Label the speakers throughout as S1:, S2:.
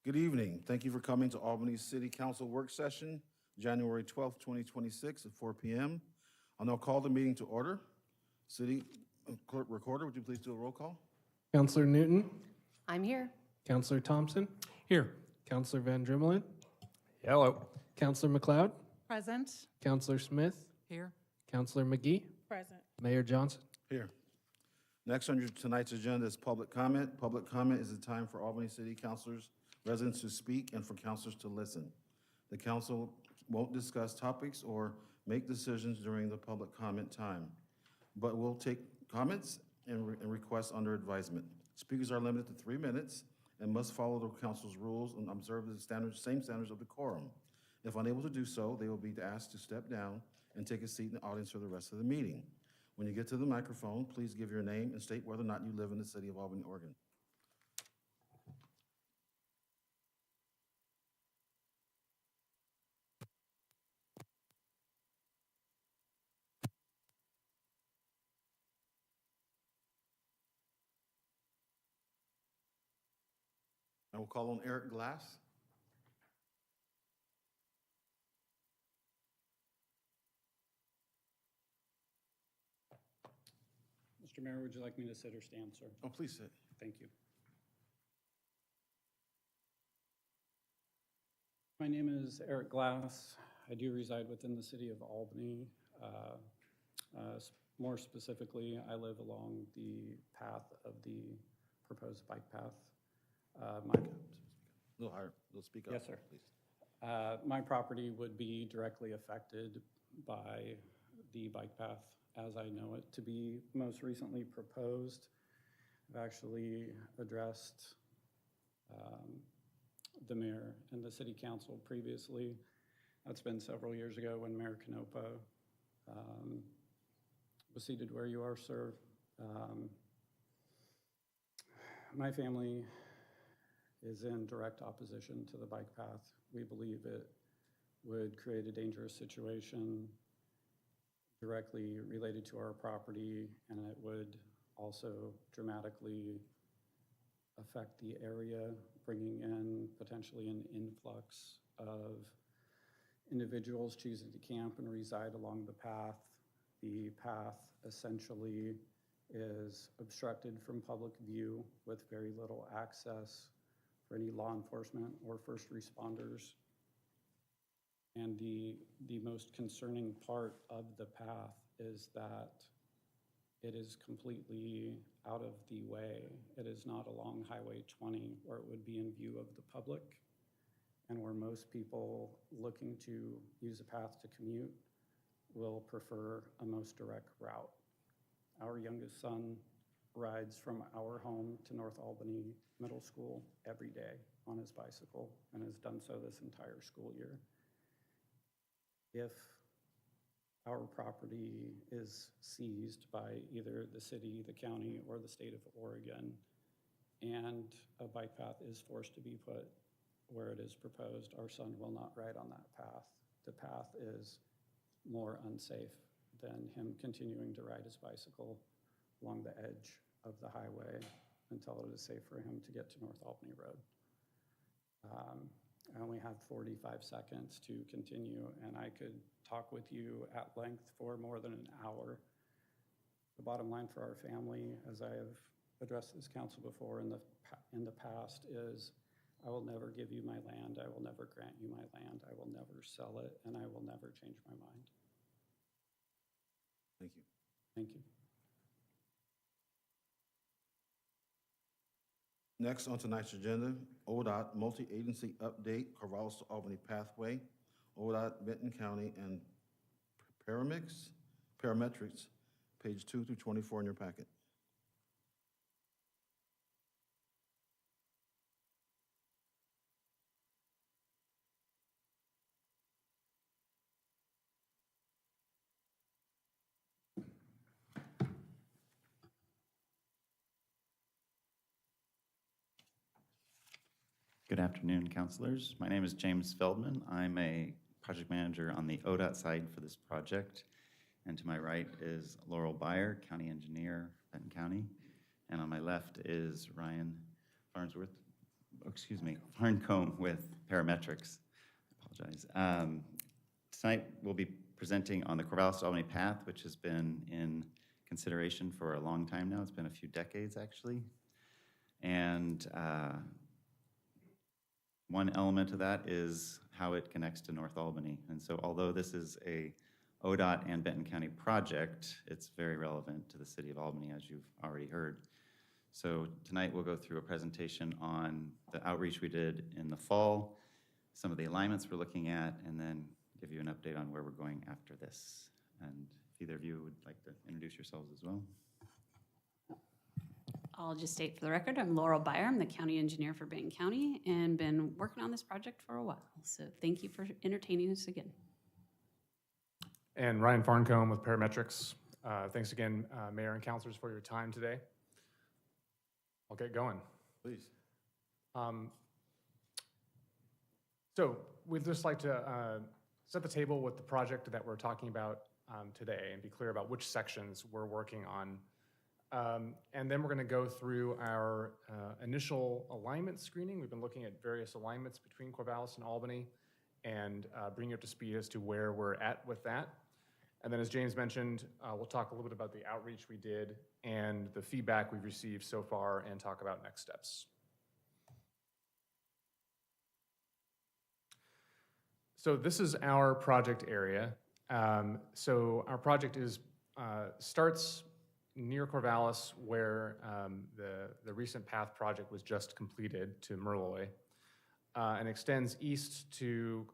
S1: Good evening. Thank you for coming to Albany City Council Work Session, January 12th, 2026 at 4 p.m. I'll now call the meeting to order. City Clerk Recorder, would you please do a roll call?
S2: Counselor Newton,
S3: I'm here.
S2: Counselor Thompson,
S4: Here.
S2: Counselor Van Drimmelen,
S4: Hello.
S2: Counselor McLeod,
S5: Present.
S2: Counselor Smith,
S5: Here.
S2: Counselor McGee,
S5: Present.
S2: Mayor Johnson.
S1: Here. Next on tonight's agenda is public comment. Public comment is a time for Albany City Councilors, residents to speak and for councilors to listen. The council won't discuss topics or make decisions during the public comment time, but will take comments and requests under advisement. Speakers are limited to 3 minutes and must follow the council's rules and observe the same standards of decorum. If unable to do so, they will be asked to step down and take a seat in the audience for the rest of the meeting. When you get to the microphone, please give your name and state whether or not you live in the city of Albany, Oregon. I will call on Eric Glass.
S6: Mr. Mayor, would you like me to sit or stand, sir?
S1: Oh, please sit.
S6: Thank you. My name is Eric Glass. I do reside within the city of Albany. More specifically, I live along the path of the proposed bike path.
S1: A little higher, a little speak up.
S6: Yes, sir.
S1: Please.
S6: My property would be directly affected by the bike path as I know it to be most recently proposed. I've actually addressed the mayor and the city council previously. That's been several years ago when Mayor Canopa was seated where you are, sir. My family is in direct opposition to the bike path. We believe it would create a dangerous situation directly related to our property, and it would also dramatically affect the area, bringing in potentially an influx of individuals choosing to camp and reside along the path. The path essentially is obstructed from public view with very little access for any law enforcement or first responders. And the most concerning part of the path is that it is completely out of the way. It is not along Highway 20 where it would be in view of the public and where most people looking to use a path to commute will prefer a most direct route. Our youngest son rides from our home to North Albany Middle School every day on his bicycle and has done so this entire school year. If our property is seized by either the city, the county, or the state of Oregon, and a bike path is forced to be put where it is proposed, our son will not ride on that path. The path is more unsafe than him continuing to ride his bicycle along the edge of the highway until it is safe for him to get to North Albany Road. I only have 45 seconds to continue, and I could talk with you at length for more than an hour. The bottom line for our family, as I have addressed this council before in the past, is I will never give you my land, I will never grant you my land, I will never sell it, and I will never change my mind.
S1: Thank you.
S6: Thank you.
S1: Next on tonight's agenda, ODOT Multi-Agency Update, Corvallis to Albany Pathway, ODOT Benton County, and Parametrics, page 2 through 24 in your packet.
S7: Good afternoon, councilors. My name is James Feldman. I'm a project manager on the ODOT side for this project. And to my right is Laurel Beyer, county engineer, Benton County. And on my left is Ryan Farnsworth, Farncombe with Parametrics. Apologize. Tonight, we'll be presenting on the Corvallis to Albany path, which has been in consideration for a long time now. It's been a few decades, actually. And one element of that is how it connects to North Albany. And so although this is a ODOT and Benton County project, it's very relevant to the city of Albany, as you've already heard. So tonight we'll go through a presentation on the outreach we did in the fall, some of the alignments we're looking at, and then give you an update on where we're going after this. And if either of you would like to introduce yourselves as well.
S3: I'll just state for the record, I'm Laurel Byer. I'm the county engineer for Benton County and been working on this project for a while. So thank you for entertaining us again.
S4: And Ryan Farncombe with Parametrics. Thanks again, Mayor and councilors, for your time today. I'll get going.
S1: Please.
S4: So we'd just like to set the table with the project that we're talking about today and be clear about which sections we're working on. And then we're going to go through our initial alignment screening. We've been looking at various alignments between Corvallis and Albany and bring you up to speed as to where we're at with that. And then, as James mentioned, we'll talk a little bit about the outreach we did and the feedback we've received so far and talk about next steps. So this is our project area. So our project is starts near Corvallis, where the recent path project was just completed to Merloy, and extends east to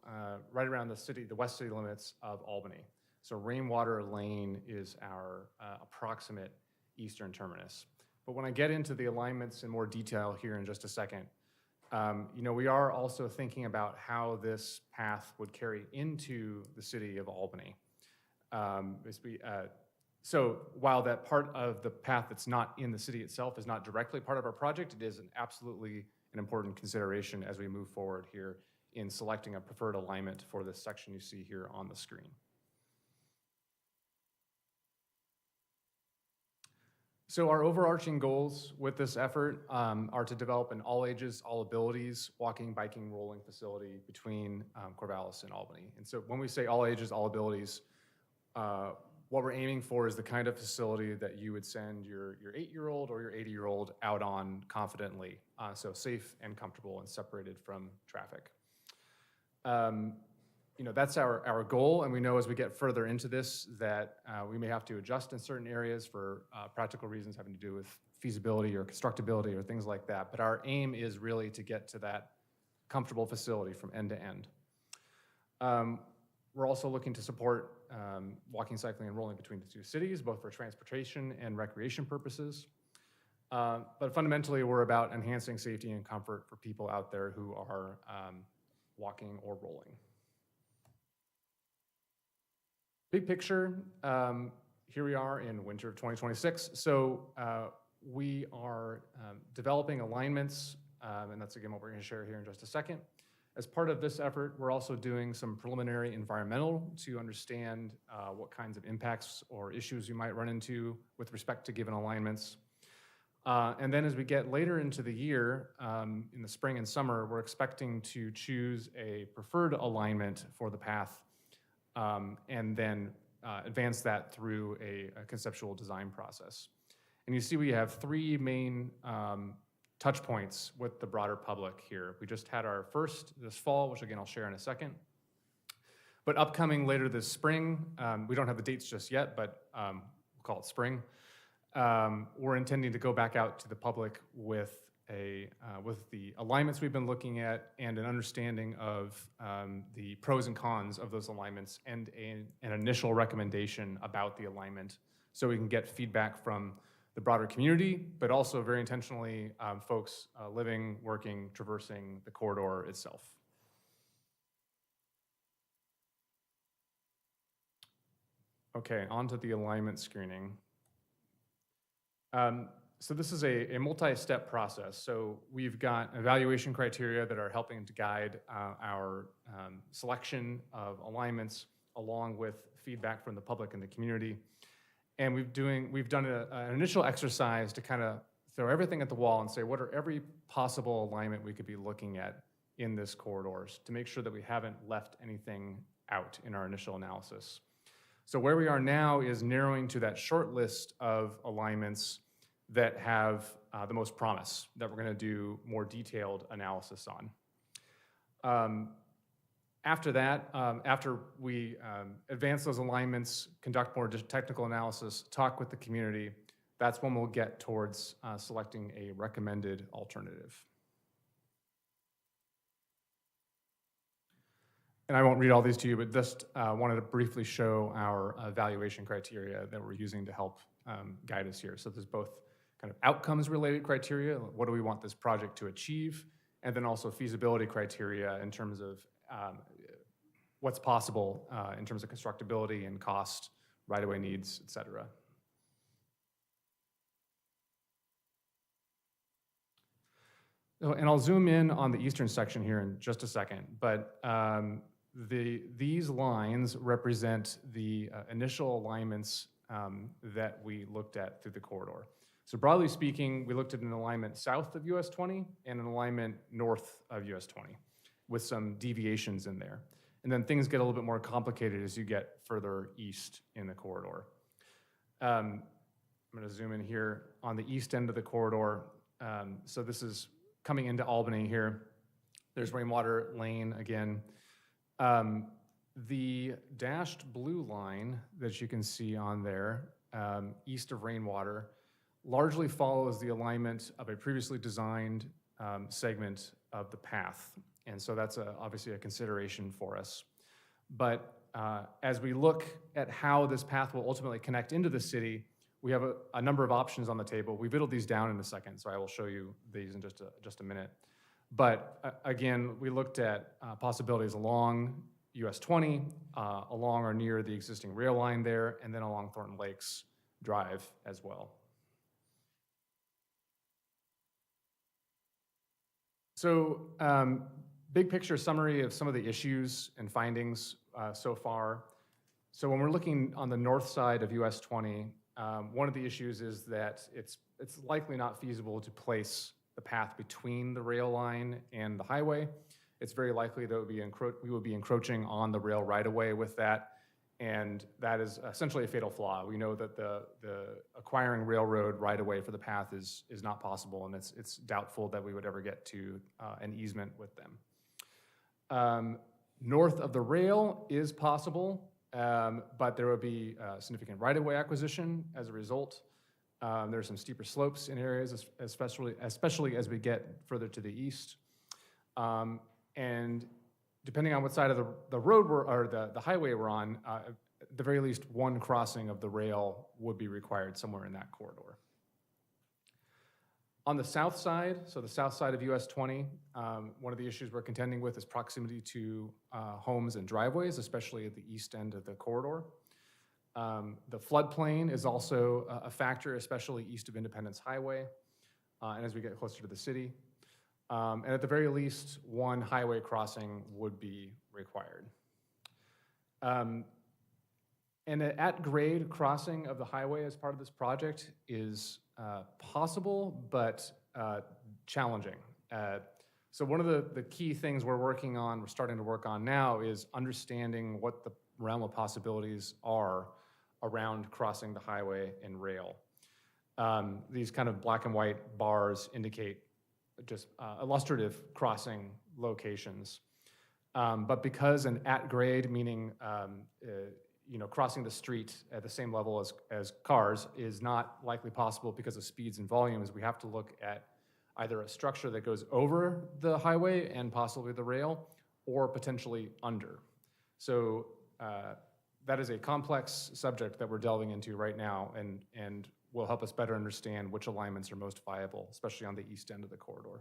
S4: right around the west city limits of Albany. So Rainwater Lane is our approximate eastern terminus. But when I get into the alignments in more detail here in just a second, we are also thinking about how this path would carry into the city of Albany. So while that part of the path that's not in the city itself is not directly part of our project, it is absolutely an important consideration as we move forward here in selecting a preferred alignment for this section you see here on the screen. So our overarching goals with this effort are to develop an all ages, all abilities walking, biking, rolling facility between Corvallis and Albany. And so when we say all ages, all abilities, what we're aiming for is the kind of facility that you would send your 8-year-old or your 80-year-old out on confidently, so safe and comfortable and separated from traffic. That's our goal, and we know as we get further into this that we may have to adjust in certain areas for practical reasons having to do with feasibility or constructability or things like that. But our aim is really to get to that comfortable facility from end to end. We're also looking to support walking, cycling, and rolling between the two cities, both for transportation and recreation purposes. But fundamentally, we're about enhancing safety and comfort for people out there who are walking or rolling. Big picture, here we are in winter of 2026. So we are developing alignments, and that's again what we're going to share here in just a second. As part of this effort, we're also doing some preliminary environmental to understand what kinds of impacts or issues you might run into with respect to given alignments. And then as we get later into the year, in the spring and summer, we're expecting to choose a preferred alignment for the path and then advance that through a conceptual design process. And you see we have three main touch points with the broader public here. We just had our first this fall, which again I'll share in a second. But upcoming later this spring, we don't have the dates just yet, but we'll call it spring. We're intending to go back out to the public with the alignments we've been looking at and an understanding of the pros and cons of those alignments and an initial recommendation about the alignment so we can get feedback from the broader community, but also very intentionally folks living, working, traversing the corridor itself. Okay, on to the alignment screening. So this is a multi-step process. So we've got evaluation criteria that are helping to guide our selection of alignments along with feedback from the public and the community. And we've done an initial exercise to kind of throw everything at the wall and say, what are every possible alignment we could be looking at in this corridors to make sure that we haven't left anything out in our initial analysis. So where we are now is narrowing to that short list of alignments that have the most promise, that we're going to do more detailed analysis on. After that, after we advance those alignments, conduct more technical analysis, talk with the community, that's when we'll get towards selecting a recommended alternative. And I won't read all these to you, but just wanted to briefly show our evaluation criteria that we're using to help guide us here. So there's both kind of outcomes-related criteria, what do we want this project to achieve, and then also feasibility criteria in terms of what's possible in terms of constructability and cost, right-of-way needs, et cetera. And I'll zoom in on the eastern section here in just a second, but these lines represent the initial alignments that we looked at through the corridor. So broadly speaking, we looked at an alignment south of US 20 and an alignment north of US 20 with some deviations in there. And then things get a little bit more complicated as you get further east in the corridor. I'm going to zoom in here on the east end of the corridor. So this is coming into Albany here. There's Rainwater Lane again. The dashed blue line that you can see on there, east of Rainwater, largely follows the alignment of a previously designed segment of the path. And so that's obviously a consideration for us. But as we look at how this path will ultimately connect into the city, we have a number of options on the table. We whittled these down in a second, so I will show you these in just a minute. But again, we looked at possibilities along US 20, along or near the existing rail line there, and then along Thornton Lakes Drive as well. So big picture summary of some of the issues and findings so far. So when we're looking on the north side of US 20, one of the issues is that it's likely not feasible to place the path between the rail line and the highway. It's very likely that we would be encroaching on the rail right-of-way with that, and that is essentially a fatal flaw. We know that the acquiring railroad right-of-way for the path is not possible, and it's doubtful that we would ever get to an easement with them. North of the rail is possible, but there would be significant right-of-way acquisition as a result. There are some steeper slopes in areas, especially as we get further to the east. And depending on what side of the road the highway we're on, at the very least one crossing of the rail would be required somewhere in that corridor. On the south side, so the south side of US 20, one of the issues we're contending with is proximity to homes and driveways, especially at the east end of the corridor. The floodplain is also a factor, especially east of Independence Highway, and as we get closer to the city. And at the very least, one highway crossing would be required. And an at-grade crossing of the highway as part of this project is possible, but challenging. So one of the key things we're starting to work on now is understanding what the realm of possibilities are around crossing the highway and rail. These kind of black and white bars indicate just illustrative crossing locations. But because an at-grade, meaning crossing the street at the same level as cars, is not likely possible because of speeds and volumes, we have to look at either a structure that goes over the highway and possibly the rail, or potentially under. So that is a complex subject that we're delving into right now, and will help us better understand which alignments are most viable, especially on the east end of the corridor.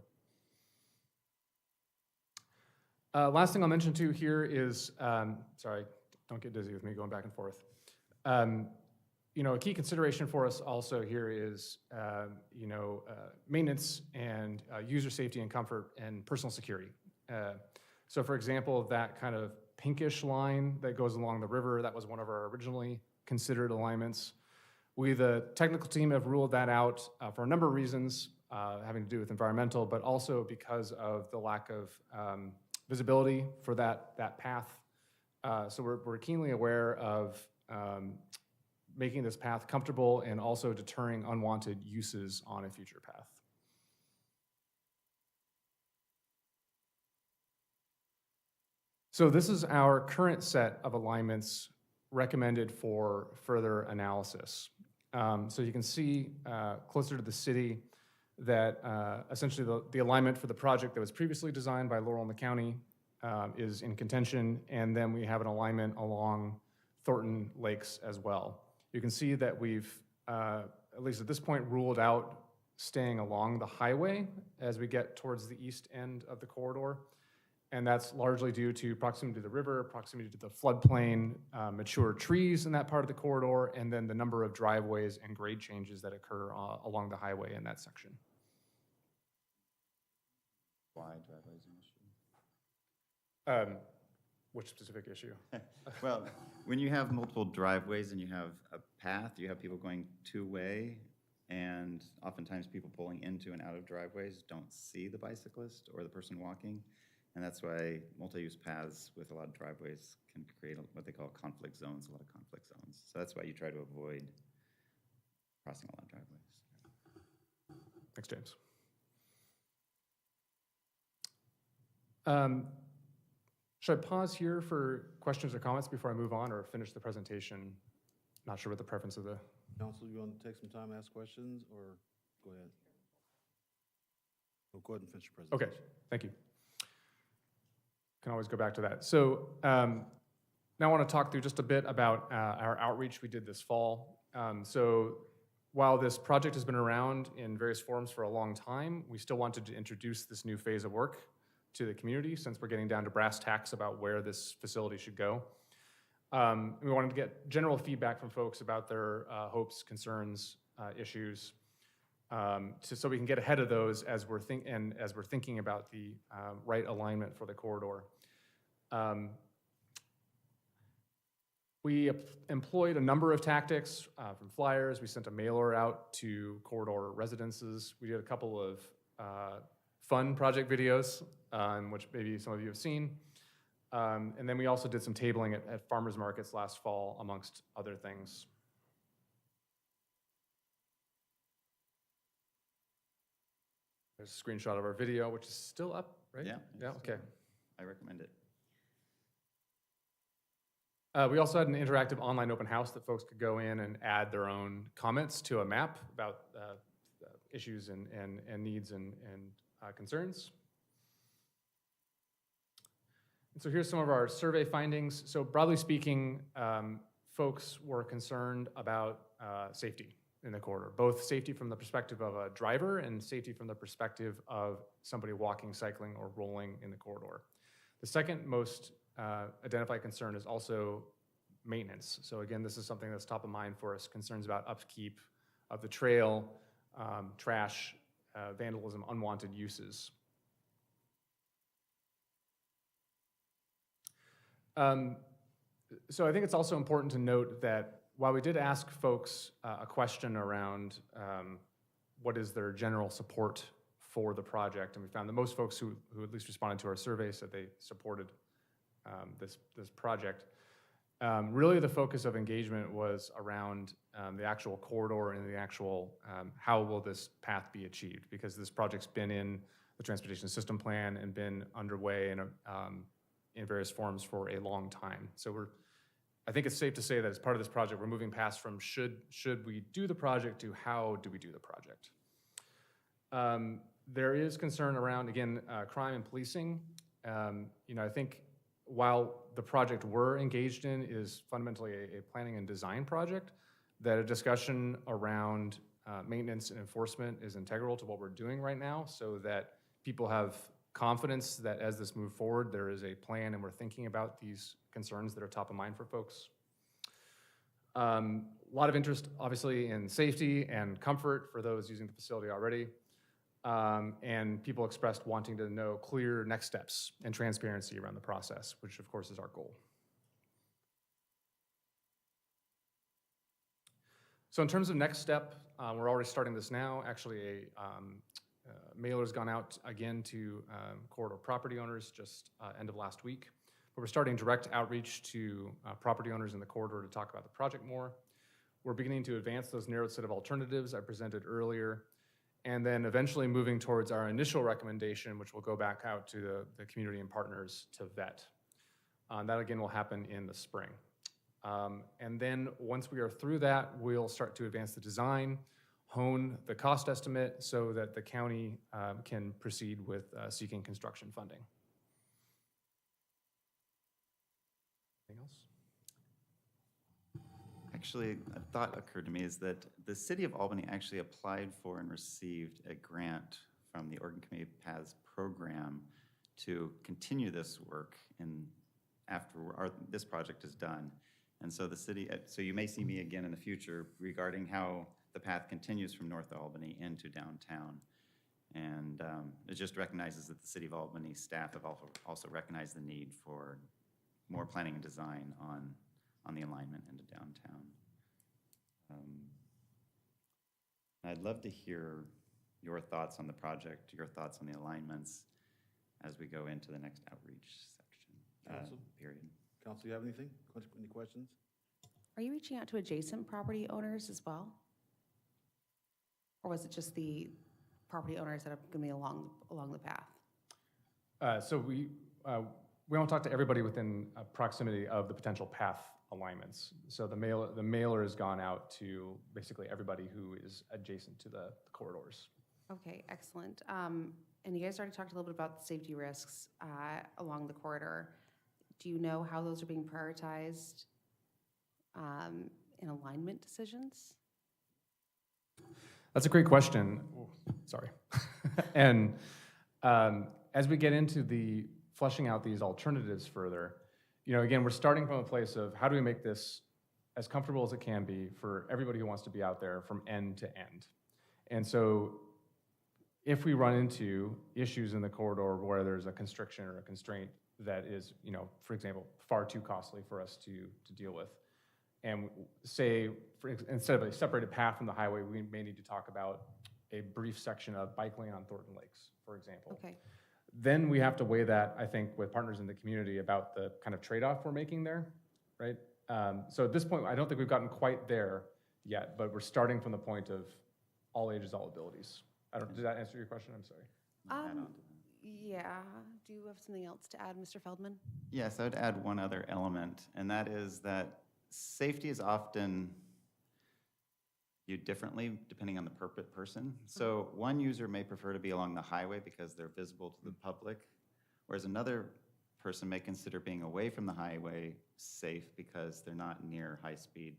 S4: Last thing I'll mention too here is, sorry, don't get dizzy with me going back and forth. A key consideration for us also here is, maintenance and user safety and comfort and personal security. So for example, that kind of pinkish line that goes along the river, that was one of our originally considered alignments. We, the technical team, have ruled that out for a number of reasons having to do with environmental, but also because of the lack of visibility for that path. So we're keenly aware of making this path comfortable and also deterring unwanted uses on a future path. So this is our current set of alignments recommended for further analysis. So you can see closer to the city that essentially the alignment for the project that was previously designed by Laurel and the county is in contention, and then we have an alignment along Thornton Lakes as well. You can see that we've, at least at this point, ruled out staying along the highway as we get towards the east end of the corridor. And that's largely due to proximity to the river, proximity to the floodplain, mature trees in that part of the corridor, and then the number of driveways and grade changes that occur along the highway in that section.
S7: Why driveways an issue?
S4: Which specific issue?
S7: Well, when you have multiple driveways and you have a path, you have people going two-way, and oftentimes people pulling into and out of driveways don't see the bicyclist or the person walking. And that's why multi-use paths with a lot of driveways can create what they call conflict zones, a lot of conflict zones. So that's why you try to avoid crossing a lot of driveways.
S4: Thanks, James. Should I pause here for questions or comments before I move on, or finish the presentation? Not sure what the preference of the...
S1: Council, you want to take some time to ask questions, or go ahead? We'll go ahead and finish your
S4: Okay,
S1: presentation.
S4: thank you. Can always go back to that. So now I want to talk through just a bit about our outreach we did this fall. So while this project has been around in various forms for a long time, we still wanted to introduce this new phase of work to the community, since we're getting down to brass tacks about where this facility should go. We wanted to get general feedback from folks about their hopes, concerns, issues, so we can get ahead of those as we're thinking about the right alignment for the corridor. We employed a number of tactics, from flyers. We sent a mailer out to corridor residences. We did a couple of fun project videos, which maybe some of you have seen. And then we also did some tabling at farmers markets last fall, amongst other things. There's a screenshot of our video, which is still up, right?
S7: Yeah.
S4: Yeah, okay.
S7: I recommend it.
S4: We also had an interactive online open house that folks could go in and add their own comments to a map about issues and needs and concerns. And so here's some of our survey findings. So broadly speaking, folks were concerned about safety in the corridor, both safety from the perspective of a driver and safety from the perspective of somebody walking, cycling, or rolling in the corridor. The second most identified concern is also maintenance. So again, this is something that's top of mind for us, concerns about upkeep of the trail, trash, vandalism, unwanted uses. So I think it's also important to note that while we did ask folks a question around what is their general support for the project, and we found that most folks who at least responded to our survey said they supported this project, really the focus of engagement was around the actual corridor and the actual how will this path be achieved, because this project's been in the transportation system plan and been underway in various forms for a long time. So I think it's safe to say that as part of this project, we're moving past from should we do the project to how do we do the project. There is concern around, again, crime and policing. I think while the project we're engaged in is fundamentally a planning and design project, that a discussion around maintenance and enforcement is integral to what we're doing right now, so that people have confidence that as this moves forward, there is a plan and we're thinking about these concerns that are top of mind for folks. A lot of interest, obviously, in safety and comfort for those using the facility already. And people expressed wanting to know clear next steps and transparency around the process, which of course is our goal. So in terms of next step, we're already starting this now. Actually, mailer's gone out again to corridor property owners just end of last week. But we're starting direct outreach to property owners in the corridor to talk about the project more. We're beginning to advance those narrow set of alternatives I presented earlier, and then eventually moving towards our initial recommendation, which will go back out to the community and partners to vet. That again will happen in the spring. And then once we are through that, we'll start to advance the design, hone the cost estimate so that the county can proceed with seeking construction funding. Anything else?
S7: Actually, a thought occurred to me is that the city of Albany actually applied for and received a grant from the Oregon Community Paths program to continue this work after this project is done. And so the city, so you may see me again in the future regarding how the path continues from North Albany into downtown. And it just recognizes that the city of Albany staff have also recognized the need for more planning and design on the alignment into downtown. I'd love to hear your thoughts on the project, your thoughts on the alignments as we go into the next outreach section, period.
S1: Council, you have anything? Any questions?
S5: Are you reaching out to adjacent property owners as well? Or was it just the property owners that are going to be along the path?
S4: So we won't talk to everybody within proximity of the potential path alignments. So the mailer has gone out to basically everybody who is adjacent to the corridors.
S5: Okay, excellent. And you guys already talked a little bit about the safety risks along the corridor. Do you know how those are being prioritized in alignment decisions?
S4: That's a great question. Oh, sorry. And as we get into the fleshing out these alternatives further, again, we're starting from a place of how do we make this as comfortable as it can be for everybody who wants to be out there from end to end. And so if we run into issues in the corridor where there's a constriction or a constraint that is, for example, far too costly for us to deal with, and say, instead of a separated path from the highway, we may need to talk about a brief section of bike lane on Thornton Lakes, for example.
S5: Okay.
S4: Then we have to weigh that, I think, with partners in the community about the kind of trade-off we're making there, right? So at this point, I don't think we've gotten quite there yet, but we're starting from the point of all ages, all abilities. Did that answer your question? I'm sorry.
S7: Add on to that.
S5: Yeah. Do you have something else to add, Mr. Feldman?
S7: Yes, I would add one other element, and that is that safety is often viewed differently depending on the person. So one user may prefer to be along the highway because they're visible to the public, whereas another person may consider being away from the highway safe because they're not near high-speed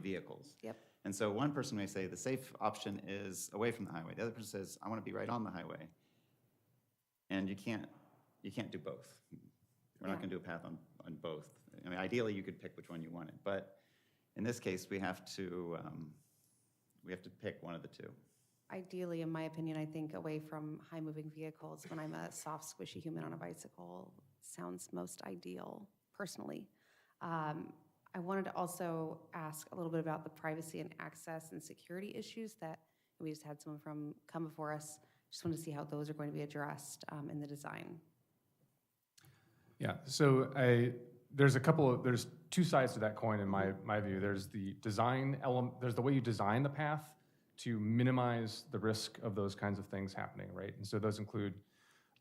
S7: vehicles.
S5: Yep.
S7: And so one person may say the safe option is away from the highway. The other person says, I want to be right on the highway. And you can't do both. We're not going to do a path on both. I mean, ideally, you could pick which one you wanted, but in this case, we have to pick one of the two.
S5: Ideally, in my opinion, I think away from high-moving vehicles when I'm a soft, squishy human on a bicycle sounds most ideal, personally. I wanted to also ask a little bit about the privacy and access and security issues that we just had someone come before us. Just wanted to see how those are going to be addressed in the design.
S4: Yeah, so there's two sides to that coin in my view. There's the design element, there's the way you design the path to minimize the risk of those kinds of things happening, right? And so those include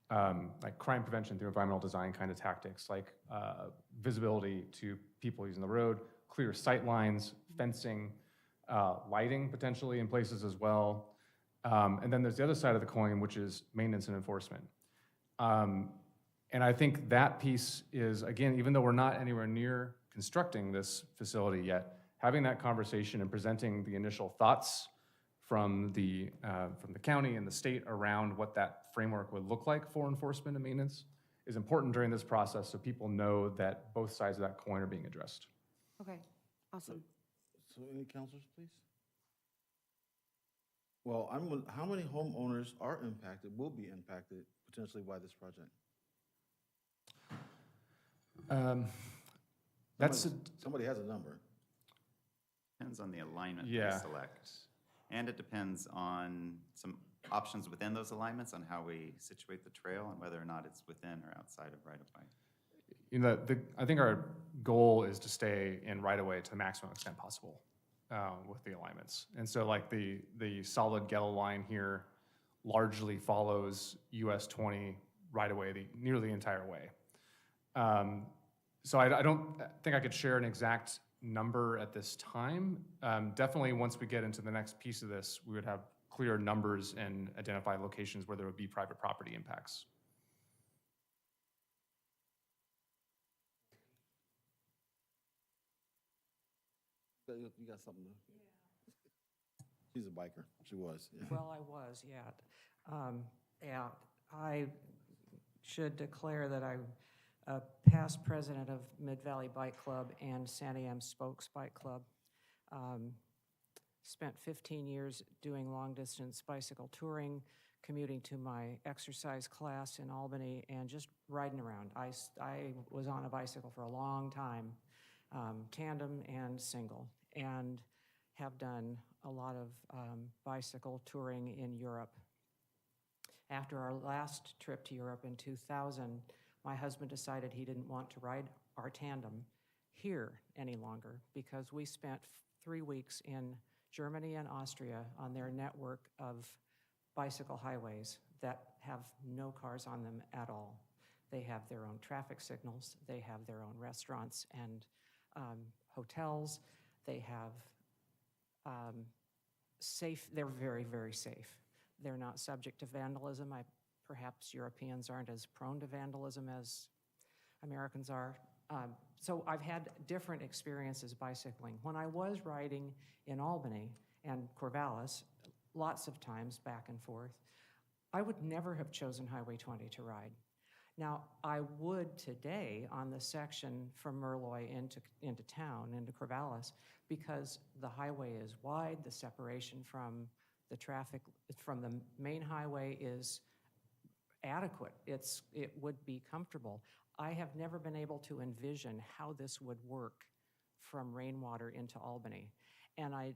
S4: like crime prevention through environmental design kind of tactics, like visibility to people using the road, clear sight lines, fencing, lighting potentially in places as well. And then there's the other side of the coin, which is maintenance and enforcement. And I think that piece is, again, even though we're not anywhere near constructing this facility yet, having that conversation and presenting the initial thoughts from the county and the state around what that framework would look like for enforcement and maintenance is important during this process so people know that both sides of that coin are being addressed.
S5: Okay, awesome.
S1: So any counselors, please? Well, how many homeowners will be impacted potentially by this project?
S4: That's
S1: Somebody has a number.
S7: Depends on the alignment that
S4: Yeah.
S7: we select. And it depends on some options within those alignments on how we situate the trail and whether or not it's within or outside of right-of-way.
S4: You know, I think our goal is to stay in right-of-way to the maximum extent possible with the alignments. And so like the solid yellow line here largely follows US 20 right-of-way nearly the entire way. So I don't think I could share an exact number at this time. Definitely once we get into the next piece of this, we would have clear numbers and identify locations where there would be private property impacts.
S1: You got something? She's a biker. She was. Yeah.
S8: Well, I was, yeah. Yeah, I should declare that I'm a past president of Mid-Valley Bike Club and Santa Am Spokes Bike Club. Spent 15 years doing long-distance bicycle touring, commuting to my exercise class in Albany, and just riding around. I was on a bicycle for a long time, tandem and single, and have done a lot of bicycle touring in Europe. After our last trip to Europe in 2000, my husband decided he didn't want to ride our tandem here any longer because we spent 3 weeks in Germany and Austria on their network of bicycle highways that have no cars on them at all. They have their own traffic signals, they have their own restaurants and hotels, they have they're very, very safe. They're not subject to vandalism. Perhaps Europeans aren't as prone to vandalism as Americans are. So I've had different experiences bicycling. When I was riding in Albany and Corvallis, lots of times back and forth, I would never have chosen Highway 20 to ride. Now, I would today on the section from Merloy into town, into Corvallis, because the highway is wide, the separation from the traffic, from the main highway is adequate. It would be comfortable. I have never been able to envision how this would work from Rainwater into Albany. And I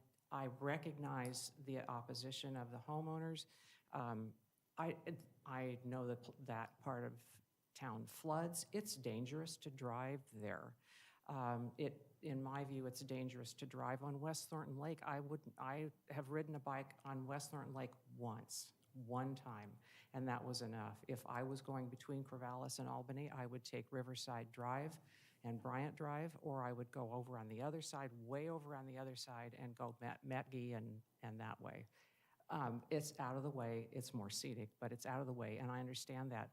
S8: recognize the opposition of the homeowners. I know that part of town floods. It's dangerous to drive there. In my view, it's dangerous to drive on West Thornton Lake. I have ridden a bike on West Thornton Lake one time, and that was enough. If I was going between Corvallis and Albany, I would take Riverside Drive and Bryant Drive, or I would go over on the other side, way over on the other side, and go Metge and that way. It's out of the way. It's more scenic, but it's out of the way, and I understand that.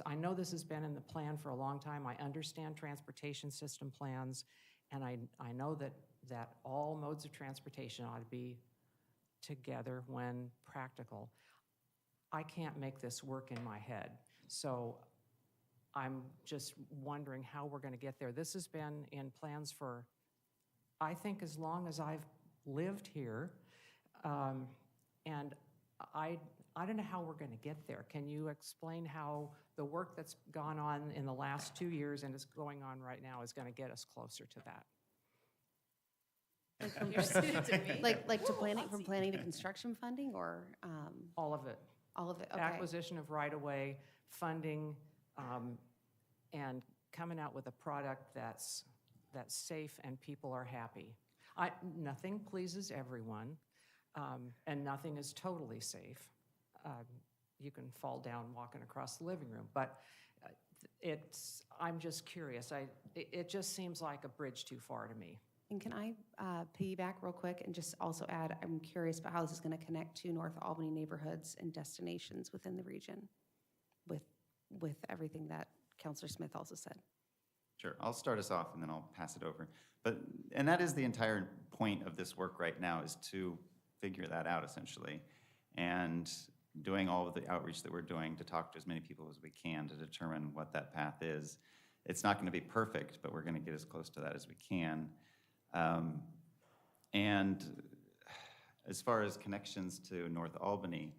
S8: I know this has been in the plan for a long time. I understand transportation system plans, and I know that all modes of transportation ought to be together when practical. I can't make this work in my head, so I'm just wondering how we're going to get there. This has been in plans for, I think, as long as I've lived here, and I don't know how we're going to get there. Can you explain how the work that's gone on in the last 2 years and is going on right now is going to get us closer to that?
S5: Like to planning, from planning to construction funding, or
S3: All of it.
S5: all of it? Okay.
S3: Acquisition of right-of-way, funding, and coming out with a product that's safe and people are happy. Nothing pleases everyone, and nothing is totally safe. You can fall down walking across the living room, but I'm just curious. It just seems like a bridge too far to me.
S5: And can I piggyback real quick and just also add, I'm curious about how this is going to connect to North Albany neighborhoods and destinations within the region with everything that Councilor Smith also said.
S7: Sure, I'll start us off and then I'll pass it over. And that is the entire point of this work right now, is to figure that out essentially. And doing all of the outreach that we're doing to talk to as many people as we can to determine what that path is. It's not going to be perfect, but we're going to get as close to that as we can. And as far as connections to North Albany,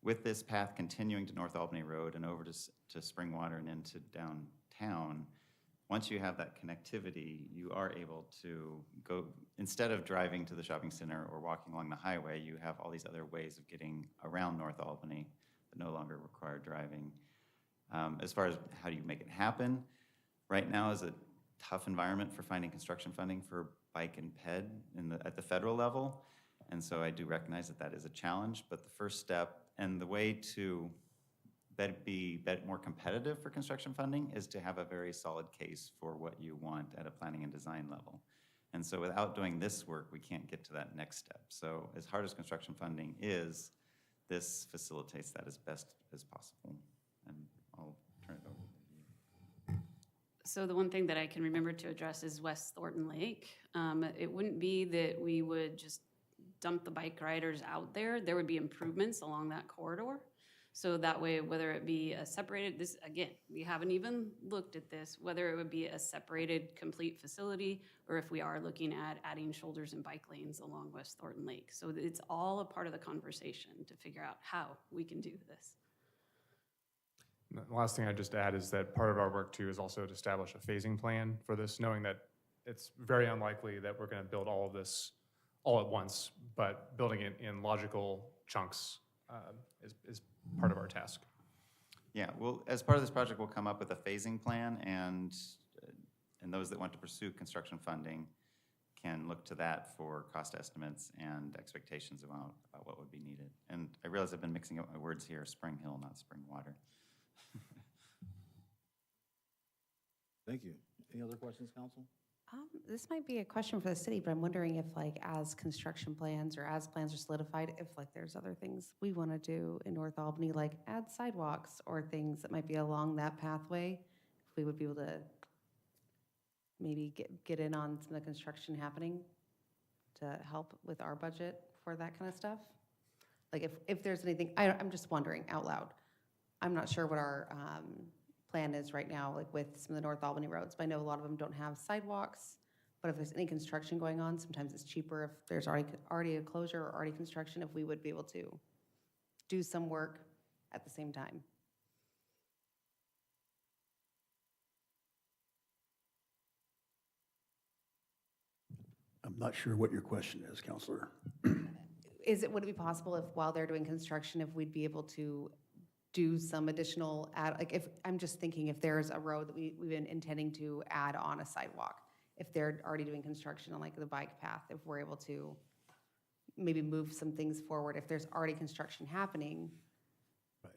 S7: with this path continuing to North Albany Road and over to Springwater and into downtown, once you have that connectivity, you are able to go, instead of driving to the shopping center or walking along the highway, you have all these other ways of getting around North Albany that no longer require driving. As far as how do you make it happen, right now is a tough environment for finding construction funding for bike and ped at the federal level. And so I do recognize that that is a challenge, but the first step and the way to be more competitive for construction funding is to have a very solid case for what you want at a planning and design level. And so without doing this work, we can't get to that next step. So as hard as construction funding is, this facilitates that as best as possible. And I'll turn it over to you.
S9: So the one thing that I can remember to address is West Thornton Lake. It wouldn't be that we would just dump the bike riders out there. There would be improvements along that corridor. So that way, whether it be a separated, this, again, we haven't even looked at this, whether it would be a separated complete facility, or if we are looking at adding shoulders and bike lanes along West Thornton Lake. So it's all a part of the conversation to figure out how we can do this.
S4: The last thing I'd just add is that part of our work too is also to establish a phasing plan for this, knowing that it's very unlikely that we're going to build all of this all at once, but building it in logical chunks is part of our task.
S7: Yeah, well, as part of this project, we'll come up with a phasing plan, and those that want to pursue construction funding can look to that for cost estimates and expectations about what would be needed. And I realize I've been mixing up my words here, Spring Hill, not Spring Water.
S1: Thank you. Any other questions, council?
S5: This might be a question for the city, but I'm wondering if like as construction plans or as plans are solidified, if like there's other things we want to do in North Albany, like add sidewalks or things that might be along that pathway, if we would be able to maybe get in on some of the construction happening to help with our budget for that kind of stuff? Like if there's anything, I'm just wondering out loud. I'm not sure what our plan is right now, like with some of the North Albany roads, but I know a lot of them don't have sidewalks. But if there's any construction going on, sometimes it's cheaper if there's already a closure or already construction, if we would be able to do some work at the same time.
S10: I'm not sure what your question is, Counselor.
S5: Would it be possible if while they're doing construction, if we'd be able to do some additional like if, I'm just thinking if there's a road that we've been intending to add on a sidewalk, if they're already doing construction on like the bike path, if we're able to maybe move some things forward, if there's already construction happening.
S10: Right.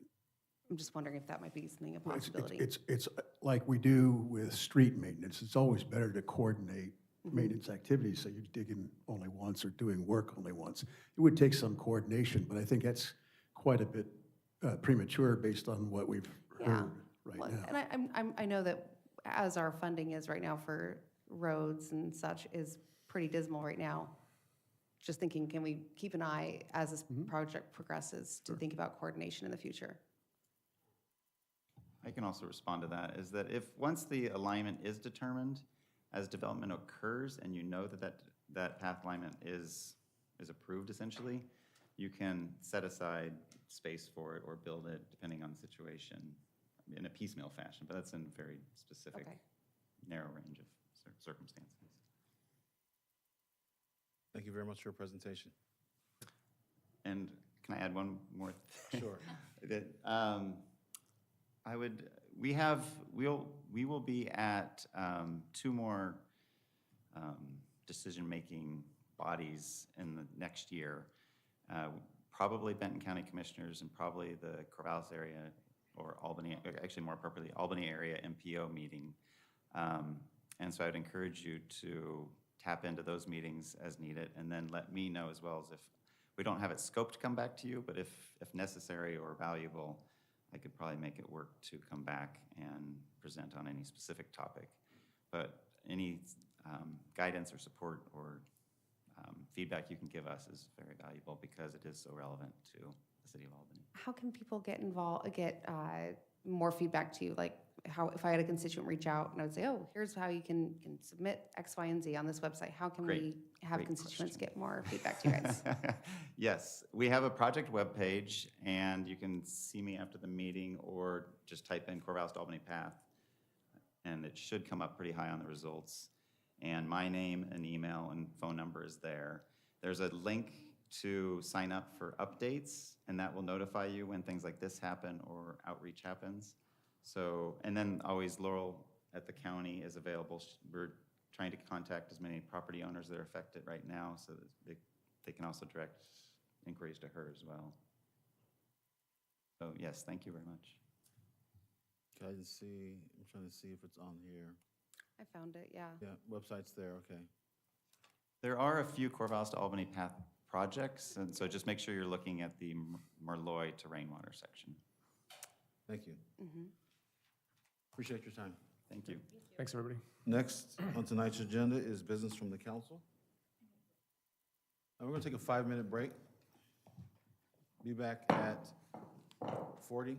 S5: I'm just wondering if that might be something, a
S10: Well,
S5: possibility.
S10: It's like we do with street maintenance. It's always better to coordinate maintenance activities, so you're digging only once or doing work only once. It would take some coordination, but I think that's quite a bit premature based on what we've heard right
S5: Well,
S10: now.
S5: And I know that as our funding is right now for roads and such is pretty dismal right now. Just thinking, can we keep an eye as this project progresses to think about coordination in the future?
S7: I can also respond to that, is that if once the alignment is determined, as development occurs and you know that path alignment is approved essentially, you can set aside space for it or build it depending on the situation in a piecemeal fashion, but that's in a very specific, narrow range of circumstances.
S1: Thank you very much for your presentation.
S7: And can I add one more thing?
S1: Sure.
S7: We will be at two more decision-making bodies in the next year. Probably Benton County Commissioners and probably the Corvallis area or Albany, actually more appropriately, Albany area MPO meeting. And so I'd encourage you to tap into those meetings as needed, and then let me know as well as if we don't have it scoped to come back to you, but if necessary or valuable, I could probably make it work to come back and present on any specific topic. But any guidance or support or feedback you can give us is very valuable because it is so relevant to the city of Albany.
S5: How can people get involved, get more feedback to you? Like how, if I had a constituent reach out and I would say, oh, here's how you can submit X, Y, and Z on this website. How can we have
S7: great
S5: constituents
S7: question.
S5: get more feedback to you guys?
S7: Yes, we have a project webpage, and you can see me after the meeting or just type in Corvallis to Albany Path. and it should come up pretty high on the results. And my name and email and phone number is there. There's a link to sign up for updates, and that will notify you when things like this happen or outreach happens. So, and then always Laurel at the county is available. We're trying to contact as many property owners that are affected right now so that they can also direct inquiries to her as well. So yes, thank you very much.
S1: Okay, I'm trying to see if it's on here.
S5: I found it, yeah.
S1: Yeah, website's there, okay.
S7: There are a few Corvallis to Albany Path projects, and so just make sure you're looking at the Merloy to Rainwater section.
S1: Thank you. Appreciate your time.
S7: Thank you.
S4: Thanks, everybody.
S1: Next on tonight's agenda is business from the council. We're going to take a 5-minute break. Be back at 4:40.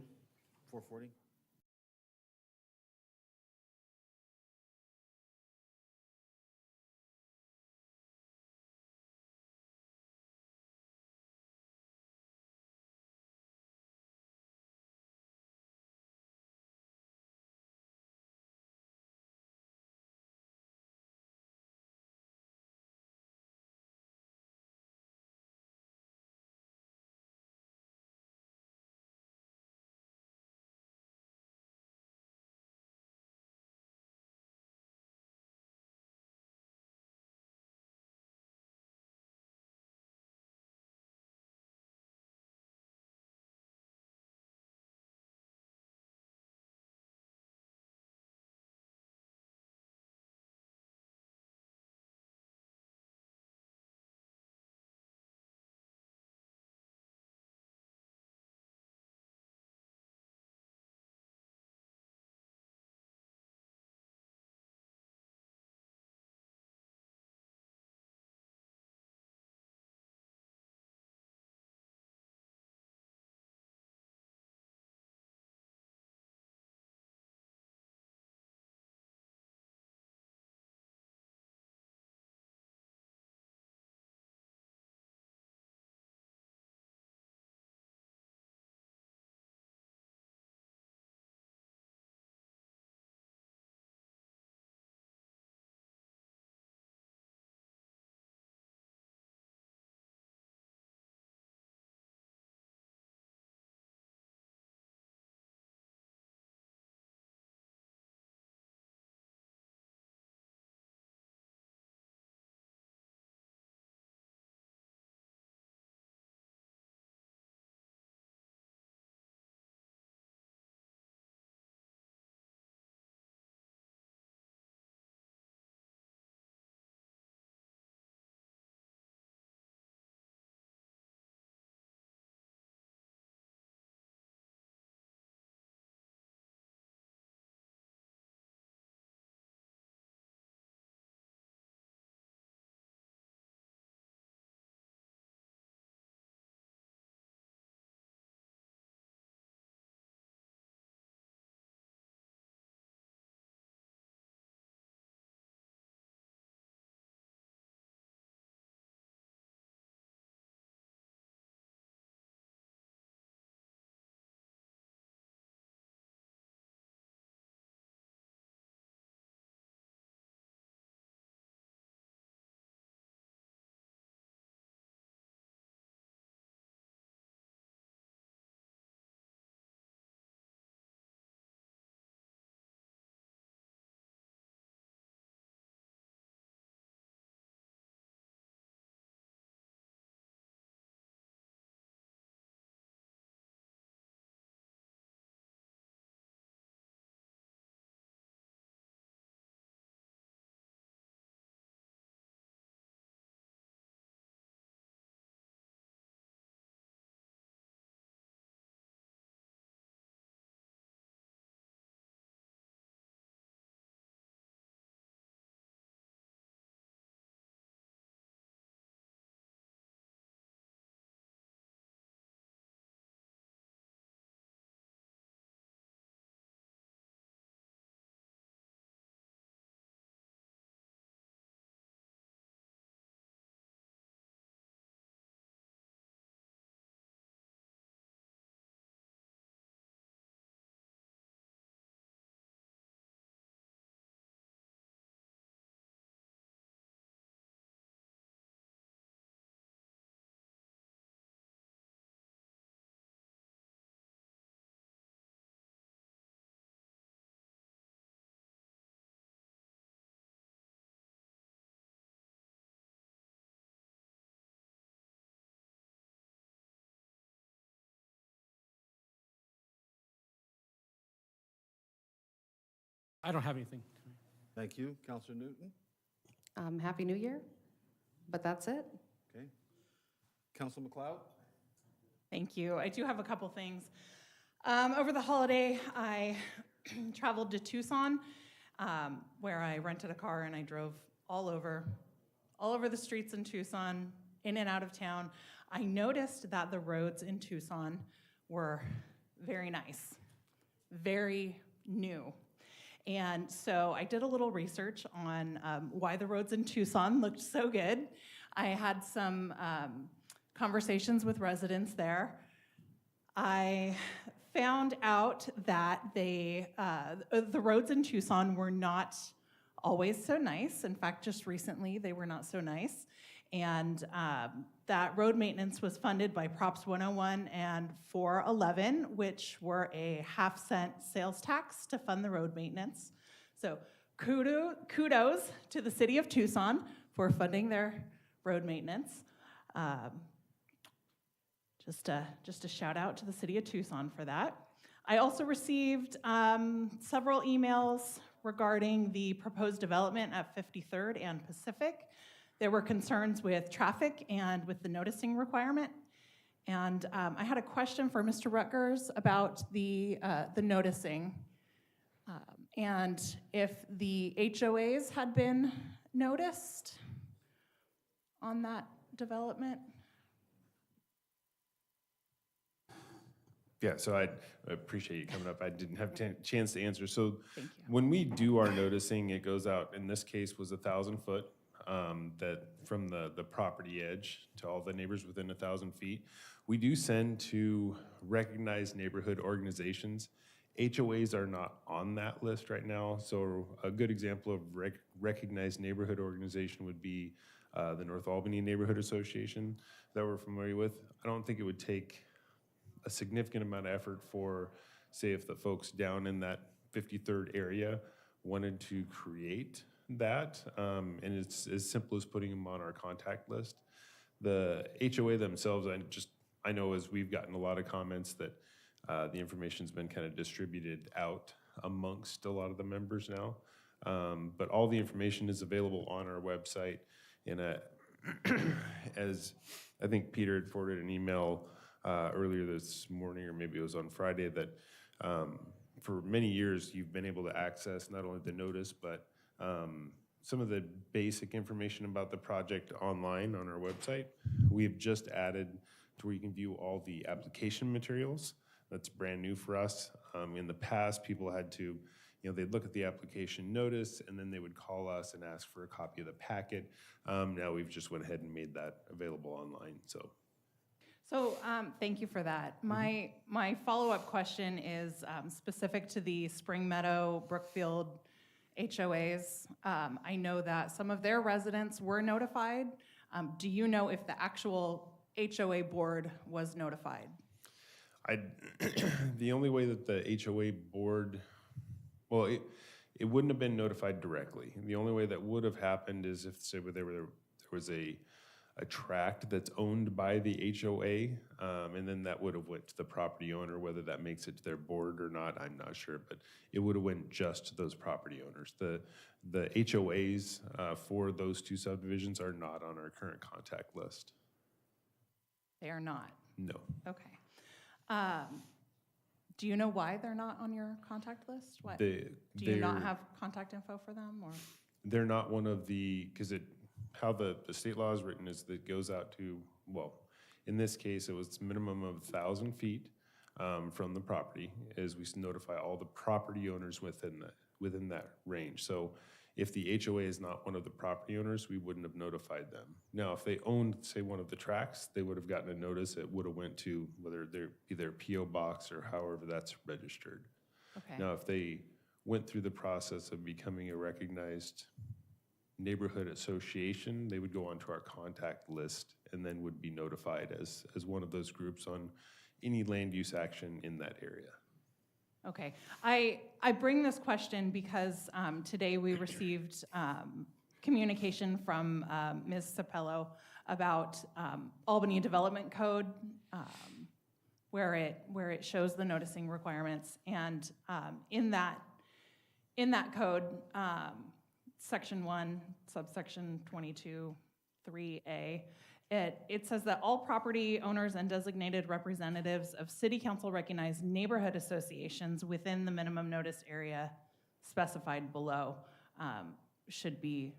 S2: I don't have anything.
S1: Thank you. Counselor Newton?
S5: Happy New Year, but that's it.
S1: Okay. Counselor McLeod?
S11: Thank you. I do have a couple things. Over the holiday, I traveled to Tucson, where I rented a car and I drove all over the streets in Tucson, in and out of town. I noticed that the roads in Tucson were very nice, very new. And so I did a little research on why the roads in Tucson looked so good. I had some conversations with residents there. I found out that the roads in Tucson were not always so nice. In fact, just recently, they were not so nice. And that road maintenance was funded by Props 101 and 411, which were a half-cent sales tax to fund the road maintenance. So kudos to the city of Tucson for funding their road maintenance. Just a shout out to the city of Tucson for that. I also received several emails regarding the proposed development at 53rd and Pacific. There were concerns with traffic and with the noticing requirement. And I had a question for Mr. Rutgers about the noticing. And if the HOAs had been noticed on that development.
S12: Yeah, so I appreciate you coming up. I didn't have a chance to answer. So
S11: Thank you.
S12: when we do our noticing, it goes out, in this case was 1,000 foot, that from the property edge to all the neighbors within 1,000 feet. We do send to recognized neighborhood organizations. HOAs are not on that list right now. So a good example of recognized neighborhood organization would be the North Albany Neighborhood Association that we're familiar with. I don't think it would take a significant amount of effort for, say, if the folks down in that 53rd area wanted to create that, and it's as simple as putting them on our contact list. The HOA themselves, I know as we've gotten a lot of comments that the information's been kind of distributed out amongst a lot of the members now. But all the information is available on our website. And as I think Peter had forwarded an email earlier this morning, or maybe it was on Friday, that for many years you've been able to access not only the notice, but some of the basic information about the project online on our website. We have just added to where you can view all the application materials. That's brand new for us. In the past, people had to, they'd look at the application notice and then they would call us and ask for a copy of the packet. Now we've just went ahead and made that available online, so.
S11: So thank you for that. My follow-up question is specific to the Spring Meadow, Brookfield HOAs. I know that some of their residents were notified. Do you know if the actual HOA board was notified?
S12: The only way that the HOA board, well, it wouldn't have been notified directly. The only way that would have happened is if, say, there was a tract that's owned by the HOA, and then that would have went to the property owner. Whether that makes it to their board or not, I'm not sure, but it would have went just to those property owners. The HOAs for those two subdivisions are not on our current contact list.
S11: They are not?
S12: No.
S11: Okay. Do you know why they're not on your contact list? What?
S12: Do
S11: you not have contact info for them, or?
S12: They're not one of the, because how the state law is written is that it goes out to, well, in this case, it was minimum of 1,000 feet from the property, as we notify all the property owners within that range. So if the HOA is not one of the property owners, we wouldn't have notified them. Now, if they owned, say, one of the tracts, they would have gotten a notice. It would have went to whether they're either PO box or however that's registered.
S11: Okay.
S12: Now, if they went through the process of becoming a recognized neighborhood association, they would go onto our contact list and then would be notified as one of those groups on any land use action in that area.
S11: Okay. I bring this question because today we received communication from Ms. Sapello about Albany Development Code, where it shows the noticing requirements. And in that in that code, section 1, subsection 22, 3A, it says that all property owners and designated representatives of city council recognized neighborhood associations within the minimum notice area specified below should be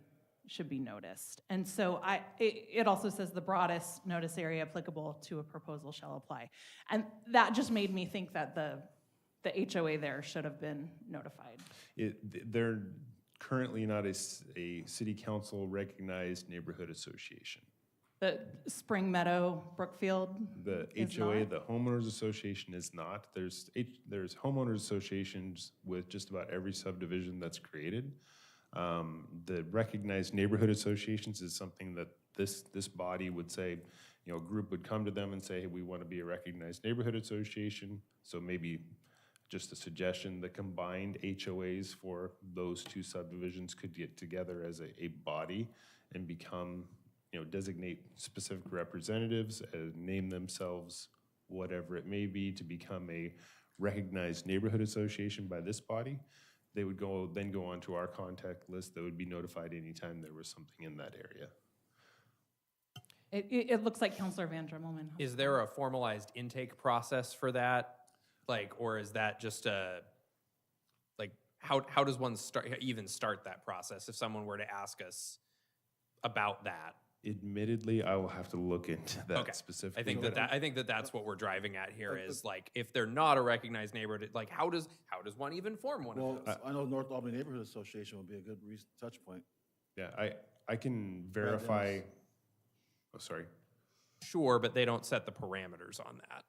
S11: noticed. And so it also says the broadest notice area applicable to a proposal shall apply. And that just made me think that the HOA there should have been notified.
S12: They're currently not a city council recognized neighborhood association.
S11: The Spring Meadow, Brookfield
S12: The
S11: is
S12: HOA,
S11: not?
S12: the homeowners association is not. There's homeowners associations with just about every subdivision that's created. The recognized neighborhood associations is something that this body would say, a group would come to them and say, hey, we want to be a recognized neighborhood association. So maybe just a suggestion, the combined HOAs for those two subdivisions could get together as a body and become, designate specific representatives, name themselves whatever it may be to become a recognized neighborhood association by this body. They would then go onto our contact list that would be notified anytime there was something in that area.
S11: It looks like Councilor Van Dremelman.
S13: Is there a formalized intake process for that? Or is that just how does one even start that process if someone were to ask us about that?
S12: Admittedly, I will have to look into that specifically.
S13: I think that's what we're driving at here is if they're not a recognized neighborhood, how does one even form one of those?
S1: I know North Albany Neighborhood Association would be a good touch point.
S12: Yeah, I can verify. Oh, sorry.
S13: Sure, but they don't set the parameters on that.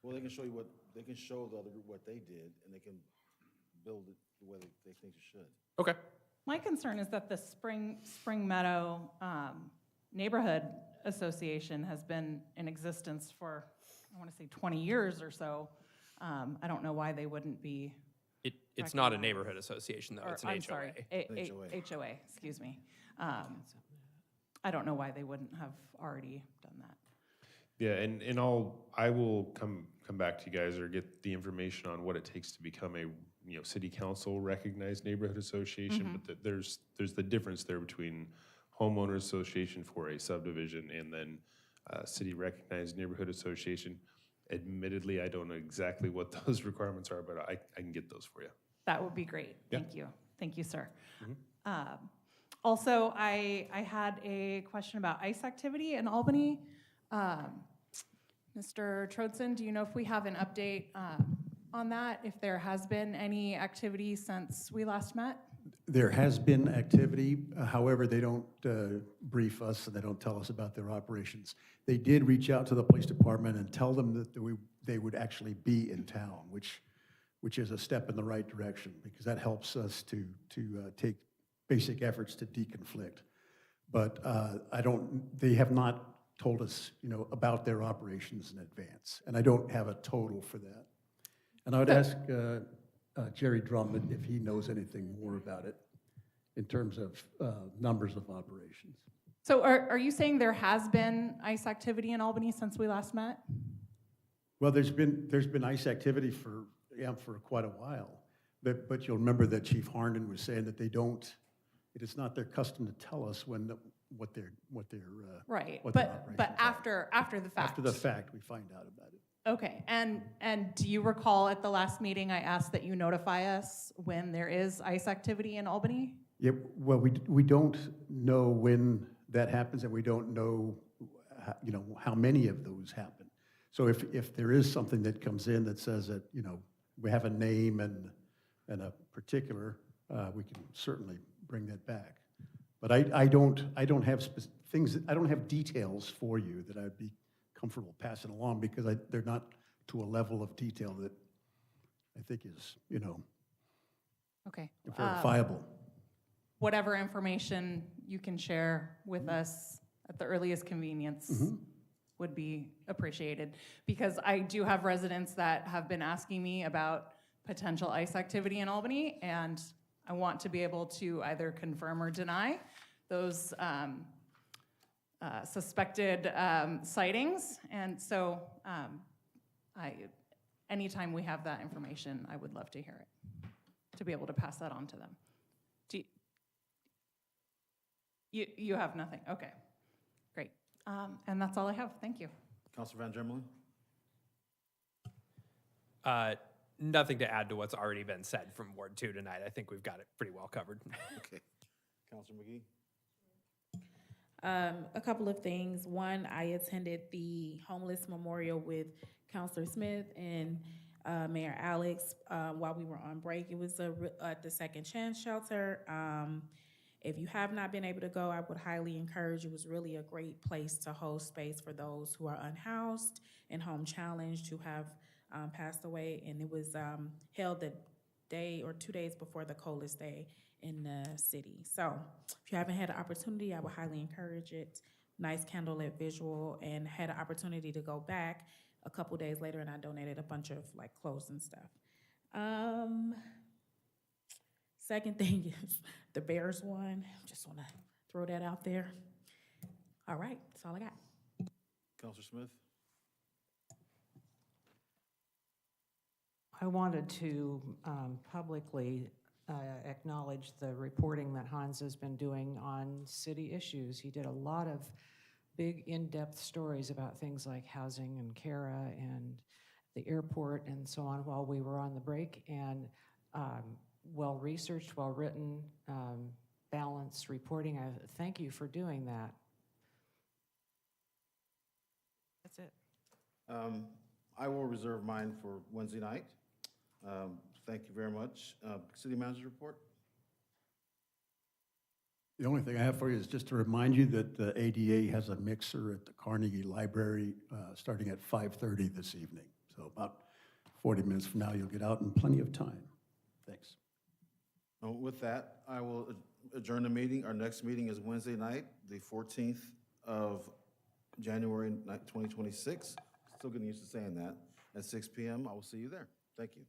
S1: Well, they can show you what they did, and they can build it the way they think it should.
S13: Okay.
S11: My concern is that the Spring Meadow Neighborhood Association has been in existence for, I want to say 20 years or so. I don't know why they wouldn't be.
S13: It's not a neighborhood association, though. It's an
S11: I'm
S13: HOA.
S11: sorry, HOA, excuse me. I don't know why they wouldn't have already done that.
S12: Yeah, and I will come back to you guys or get the information on what it takes to become a city council recognized neighborhood association. But there's the difference there between homeowners association for a subdivision and then city recognized neighborhood association. Admittedly, I don't know exactly what those requirements are, but I can get those for you.
S11: That would be great.
S12: Yeah.
S11: Thank you, sir. Also, I had a question about ice activity in Albany. Mr. Trodson, do you know if we have an update on that? If there has been any activity since we last met?
S10: There has been activity, however, they don't brief us and they don't tell us about their operations. They did reach out to the police department and tell them that they would actually be in town, which is a step in the right direction because that helps us to take basic efforts to deconflict. But they have not told us, about their operations in advance, and I don't have a total for that. And I would ask Jerry Drummond if he knows anything more about it in terms of numbers of operations.
S11: So are you saying there has been ice activity in Albany since we last met?
S10: Well, there's been ice activity for quite a while, but you'll remember that Chief Harnden was saying that it is not their custom to tell us what their
S11: Right,
S10: what
S11: but
S10: their operations
S11: after the fact.
S10: After the fact, we find out about it.
S11: Okay, and do you recall at the last meeting I asked that you notify us when there is ice activity in Albany?
S10: Yeah, well, we don't know when that happens, and we don't know, how many of those happen. So if there is something that comes in that says that, we have a name and a particular, we can certainly bring that back. But I don't have I don't have details for you that I'd be comfortable passing along because they're not to a level of detail that I think is,
S11: Okay.
S10: verifiable.
S11: Whatever information you can share with us at the earliest convenience would be appreciated. Because I do have residents that have been asking me about potential ice activity in Albany, and I want to be able to either confirm or deny those suspected sightings. And so anytime we have that information, I would love to hear it. to be able to pass that on to them. Do you have nothing? Okay, great. And that's all I have. Thank you.
S1: Counselor Van Dremelen?
S13: Nothing to add to what's already been said from Ward 2 tonight. I think we've got it pretty well covered.
S1: Okay. Counselor McGee?
S14: A couple of things. One, I attended the homeless memorial with Counselor Smith and Mayor Alex while we were on break. It was at the Second Chance Shelter. If you have not been able to go, I would highly encourage. It was really a great place to host space for those who are unhoused and home challenged who have passed away. And it was held the day or 2 days before the coldest day in the city. So if you haven't had an opportunity, I would highly encourage it. Nice candlelit visual, and had an opportunity to go back a couple days later, and I donated a bunch of like clothes and stuff. Second thing is the Bears one. Just want to throw that out there. All right, that's all I got.
S1: Counselor Smith?
S3: I wanted to publicly acknowledge the reporting that Hans has been doing on city issues. He did a lot of big, in-depth stories about things like housing and CARA and the airport and so on while we were on the break, and well-researched, well-written, balanced reporting. I thank you for doing that. That's it.
S1: I will reserve mine for Wednesday night. Thank you very much. City Manager's report?
S10: The only thing I have for you is just to remind you that the ADA has a mixer at the Carnegie Library starting at 5:30 this evening. So about 40 minutes from now, you'll get out in plenty of time. Thanks.
S1: With that, I will adjourn the meeting. Our next meeting is Wednesday night, the 14th of January 2026. Still getting used to saying that. At 6 p.m. I will see you there. Thank you.